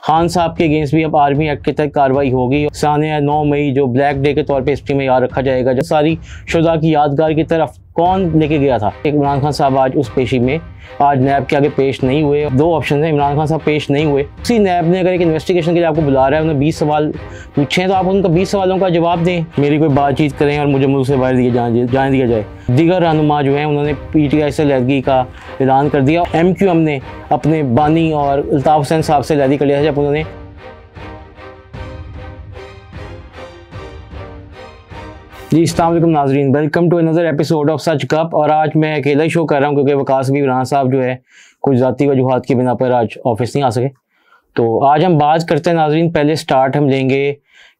खान साहब के अगेंस्ट भी अब आर्मी एक्ट के तहत कार्रवाई होगी। सानिया 9 मई जो ब्लैक डे के तौर पे हिस्ट्री में याद रखा जाएगा, जब सारी शुदा की यादगार की तरफ कौन लेके गया था। इमरान खान साहब आज उस पेशी में आज नैब के आगे पेश नहीं हुए। 2 ऑप्शन है, इमरान खान साहब पेश नहीं हुए। उसी नैब ने अगर एक इन्वेस्टिगेशन के लिए आपको बुला रहा है, उन्हें 20 सवाल पूछे हैं, तो आप उनका 20 सवालों का जवाब दें। मेरी कोई बातचीत करें और मुझे मुल्क से बाहर जाने दिया जाए। दीगर रहनुमा जो हैं उन्होंने PTI से अलहदगी का ऐलान कर दिया। MQM ने अपने बानी और अल्ताफ़ हुसैन साहब से अलहदगी कर लिया था, जब उन्होंने जी अस्सलाम वालेकुम नाज़रीन, welcome to another episode of सच गप। और आज मैं अकेला ही शो कर रहा हूँ क्योंकि वकास भी राना साहब जो है कुछ ज़ाती वजूहात की बिना पर आज ऑफिस नहीं आ सके। तो आज हम बात करते हैं नाज़रीन, पहले स्टार्ट हम लेंगे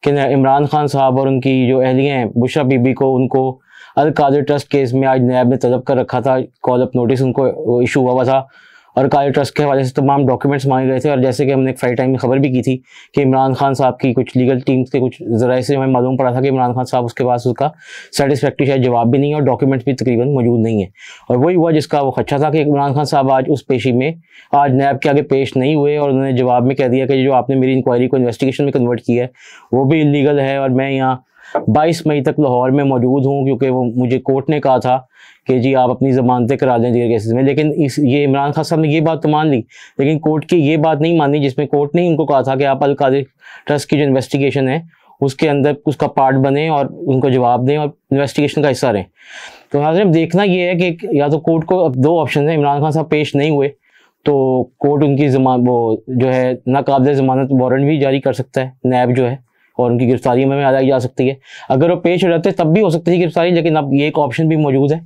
कि इमरान खान साहब और उनकी जो अहलिया हैं बुशरा बीबी को, उनको अल कादिर ट्रस्ट केस में आज नैब ने तलब कर रखा था। कॉल अप नोटिस उनको इशू हुआ था और कादिर ट्रस्ट के हवाले से तमाम डॉक्यूमेंट्स मांगे गए थे। और जैसे कि हमने एक फ्राइड टाइम में खबर भी की थी कि इमरान खान साहब की कुछ लीगल टीम्स के कुछ ज़राए से हमें मालूम पड़ा था कि इमरान खान साहब उसके पास उसका सेटिस्फैक्ट्री शायद जवाब भी नहीं है और डॉक्यूमेंट्स भी तकरीबन मौजूद नहीं है। और वही हुआ जिसका वो खदशा था कि इमरान खान साहब आज उस पेशी में आज नैब के आगे पेश नहीं हुए और उन्होंने जवाब में कह दिया कि जो आपने मेरी इंक्वायरी को इन्वेस्टिगेशन में कन्वर्ट किया है वो भी इलीगल है और मैं यहाँ 22 मई तक लाहौर में मौजूद हूँ, क्योंकि वो मुझे कोर्ट ने कहा था कि जी आप अपनी ज़मानतें करा दें दीगर केसेस में। लेकिन ये इमरान खान साहब ने ये बात तो मान ली, लेकिन कोर्ट की ये बात नहीं मानी जिसमें कोर्ट ने उनको कहा था कि आप अल कादिर ट्रस्ट की जो इन्वेस्टिगेशन है उसके अंदर उसका पार्ट बने और उनको जवाब दें और इन्वेस्टिगेशन का हिस्सा रहें। तो नाज़रीन देखना ये है कि या तो कोर्ट को अब 2 ऑप्शन है, इमरान खान साहब पेश नहीं हुए तो कोर्ट उनकी वो जो है नाकाबिल ज़मानत वारंट भी जारी कर सकता है नैब जो है, और उनकी गिरफ्तारी में आ जा सकती है। अगर वो पेश हो जाते तब भी हो सकती है गिरफ्तारी, लेकिन अब ये एक ऑप्शन भी मौजूद है।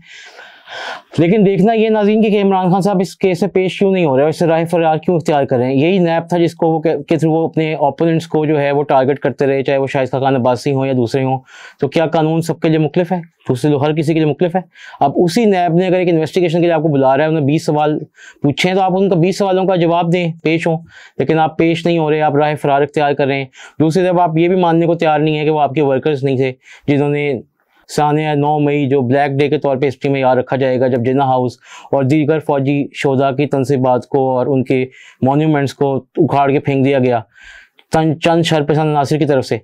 लेकिन देखना ये नाज़रीन कि इमरान खान साहब इस केस में पेश क्यों नहीं हो रहे हैं, इससे राह फरार क्यों इख्तियार कर रहे हैं। यही नैब था जिसको वो के थ्रू वो अपने ओपोनेंट्स को जो है वो टारगेट करते रहे, चाहे वो शाहिद खान अब्बासी हों या दूसरे हों। तो क्या कानून सबके लिए मुख्तलिफ है? दूसरे लोग हर किसी के लिए मुख्तलिफ है। अब उसी नैब ने अगर एक इन्वेस्टिगेशन के लिए आपको बुला रहा है, उन्हें 20 सवाल पूछे हैं, तो आप उनका 20 सवालों का जवाब दें, पेश हों। लेकिन आप पेश नहीं हो रहे, आप राह फरार इख्तियार कर रहे हैं। दूसरी तरफ आप ये भी मानने को तैयार नहीं है कि वो आपके वर्कर्स नहीं थे जिन्होंने सानिया 9 मई जो ब्लैक डे के तौर पे हिस्ट्री में याद रखा जाएगा, जब जिन्ना हाउस और दीगर फौजी शोधा की तनसीबात को और उनके मॉन्यूमेंट्स को उखाड़ के फेंक दिया गया चंद शरपसंद नासिर की तरफ से।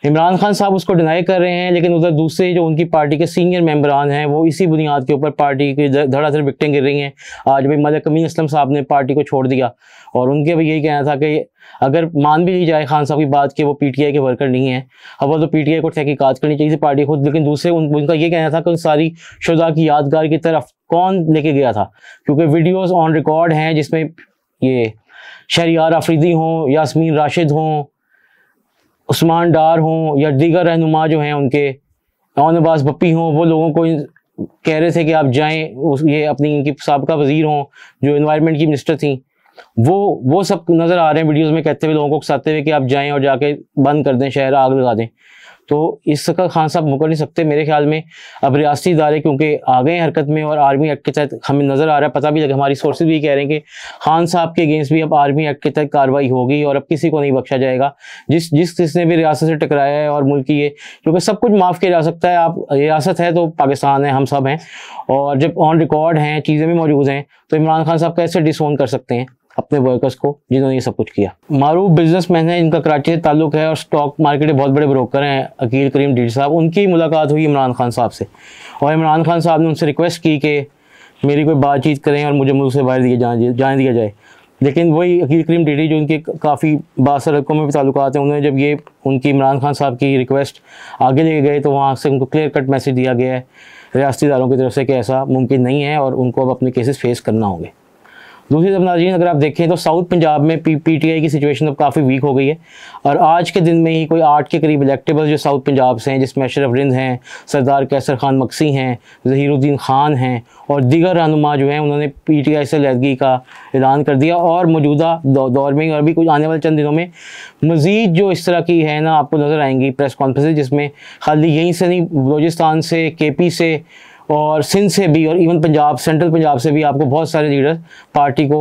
इमरान खान साहब उसको डिनाई कर रहे हैं, लेकिन उधर दूसरे जो उनकी पार्टी के सीनियर मेंबरान हैं वो इसी बुनियाद के ऊपर पार्टी की धड़ाधड़ विकटें गिर रही हैं। आज भाई मलिक अमीन असलम साहब ने पार्टी को छोड़ दिया और उनके भी यही कहना था कि अगर मान भी ली जाए खान साहब की बात कि वो PTI के वर्कर नहीं है, अब तो PTI को तहकीकात करनी चाहिए थी पार्टी खुद, लेकिन दूसरे उनका ये कहना था कि उन सारी शुदा की यादगार की तरफ कौन लेके गया था, क्योंकि वीडियोज़ ऑन रिकॉर्ड हैं जिसमें ये शहरियार अफरीदी हों, यास्मीन राशिद हों, उस्मान डार हों या दीगर रहनुमा जो हैं उनके अनबाज बप्पी हों, वो लोगों को कह रहे थे कि आप जाएं। ये अपनी इनकी साबका वजीर हों जो एनवायरनमेंट की मिनिस्टर थी, वो सब नज़र आ रहे हैं वीडियोस में कहते हुए, लोगों को उकसाते हुए कि आप जाएं और जाके बंद कर दें शहर, आग लगा दें। तो इसका खान साहब मुकर नहीं सकते मेरे ख्याल में। अब रियासती इदारे क्योंकि आ गए हरकत में और आर्मी एक्ट के तहत हमें नज़र आ रहा है, पता भी लगा, हमारी सोर्सेज भी कह रहे हैं कि खान साहब के अगेंस्ट भी अब आर्मी एक्ट के तहत कार्रवाई होगी और अब किसी को नहीं बख्शा जाएगा जिसने भी रियासत से टकराया है और मुल्क की ये, क्योंकि सब कुछ माफ़ किया जा सकता है। आप रियासत है तो पाकिस्तान है, हम सब हैं, और जब ऑन रिकॉर्ड हैं चीज़ें भी मौजूद हैं तो इमरान खान साहब कैसे डिसोन कर सकते हैं अपने वर्कर्स को जिन्होंने ये सब कुछ किया। मारूफ बिजनेसमैन है, इनका कराची से ताल्लुक है और स्टॉक मार्केट के बहुत बड़े ब्रोकर हैं, अकील करीम डीडी साहब। उनकी मुलाकात हुई इमरान खान साहब से और इमरान खान साहब ने उनसे रिक्वेस्ट की कि मेरी कोई बातचीत करें और मुझे मुल्क से बाहर जाने दिया जाए। लेकिन वही अकील करीम डीडी जो उनके काफ़ी बासर हल्कों में भी ताल्लुकात हैं, उन्होंने जब ये उनकी इमरान खान साहब की रिक्वेस्ट आगे लेके गए तो वहाँ से उनको क्लियर कट मैसेज दिया गया है रियासती इदारों की तरफ से कि ऐसा मुमकिन नहीं है और उनको अब अपने केसेस फेस करना होंगे। दूसरी तरफ नाज़रीन अगर आप देखें तो साउथ पंजाब में PTI की सिचुएशन अब काफ़ी वीक हो गई है और आज के दिन में ही कोई 8 के करीब इलेक्टेबल्स जो साउथ पंजाब से हैं, जिसमें अशरफ रिंद हैं, सरदार कैसर खान मक्सी हैं, ज़हीरुद्दीन खान हैं और दीगर रहनुमा जो हैं, उन्होंने PTI से अलहदगी का ऐलान कर दिया। और मौजूदा दौर में और भी कुछ आने वाले चंद दिनों में मज़ीद जो इस तरह की है ना आपको नज़र आएंगी प्रेस कॉन्फ्रेंसेज, जिसमें खाली यहीं से नहीं बलोचिस्तान से, KP से और सिंध से भी और इवन पंजाब, सेंट्रल पंजाब से भी आपको बहुत सारे लीडर पार्टी को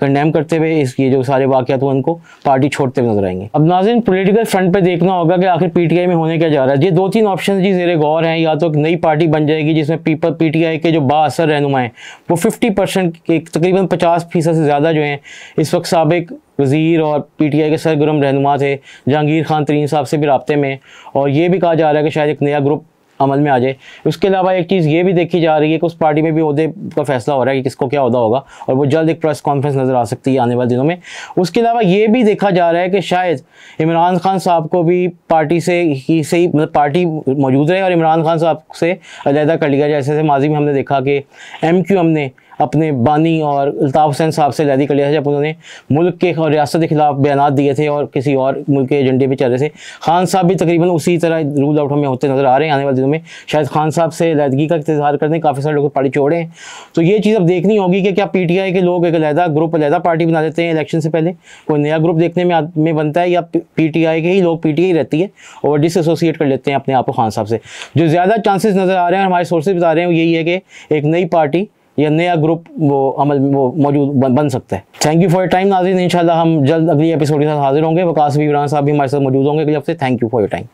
कंडेम करते हुए इस ये जो सारे वाक़यात हुए उनको पार्टी छोड़ते हुए नजर आएंगे। अब नाज़रीन, पॉलिटिकल फ्रंट पे देखना होगा कि आखिर पीटीआई में होने क्या जा रहा है। ये 2-3 ऑप्शन जी ज़ेरे गौर हैं। या तो एक नई पार्टी बन जाएगी जिसमें पीटीआई के जो बाअसर रहनुमा हैं वो 50% के तकरीबन 50% से ज़्यादा जो हैं इस वक्त साबिक वज़ीर और पीटीआई के सरगर्म रहनुमा थे, जहांगीर खान तरीन साहब से भी राब्ते में, और ये भी कहा जा रहा है कि शायद एक नया ग्रुप अमल में आ जाए। उसके अलावा एक चीज़ ये भी देखी जा रही है कि उस पार्टी में भी ओहदे का फैसला हो रहा है कि किसको क्या ओहदा होगा, और वो जल्द एक प्रेस कॉन्फ्रेंस नज़र आ सकती है आने वाले दिनों में। उसके अलावा ये भी देखा जा रहा है कि शायद इमरान खान साहब को भी पार्टी से ही मतलब पार्टी मौजूद रहे और इमरान खान साहब से अलहदा कर लिया जाए। जैसे माजी में हमने देखा कि MQM ने अपने बानी और अल्ताफ़ हुसैन साहब से अलहदी कर लिया था जब उन्होंने मुल्क के और रियासत के खिलाफ बयान दिए थे और किसी और मुल्क के एजेंडे पे चल रहे थे। खान साहब भी तकरीबन उसी तरह रूल आउट में होते नज़र आ रहे हैं। आने वाले दिनों में शायद खान साहब से अलहदगी का इंतजार करने काफ़ी सारे लोग पार्टी छोड़े हैं। तो ये चीज़ अब देखनी होगी कि क्या पीटीआई के लोग एक अलहदा ग्रुप, अलहदा पार्टी बना देते हैं इलेक्शन से पहले, कोई नया ग्रुप देखने में बनता है, या पीटीआई के ही लोग पीटीआई रहती है और डिसएसोसिएट कर लेते हैं अपने आप को खान साहब से। जो ज़्यादा चांसेस नज़र आ रहे हैं, हमारे सोर्सेज बता रहे हैं, यही है कि एक नई पार्टी या नया ग्रुप वो मौजूद बन सकता है। Thank you for your time नाज़रीन। इंशाल्लाह हम जल्द अगली एपिसोड के साथ हाजिर होंगे। वकास भी इमरान साहब भी हमारे साथ मौजूद होंगे अगले हफ्ते। Thank you for your time.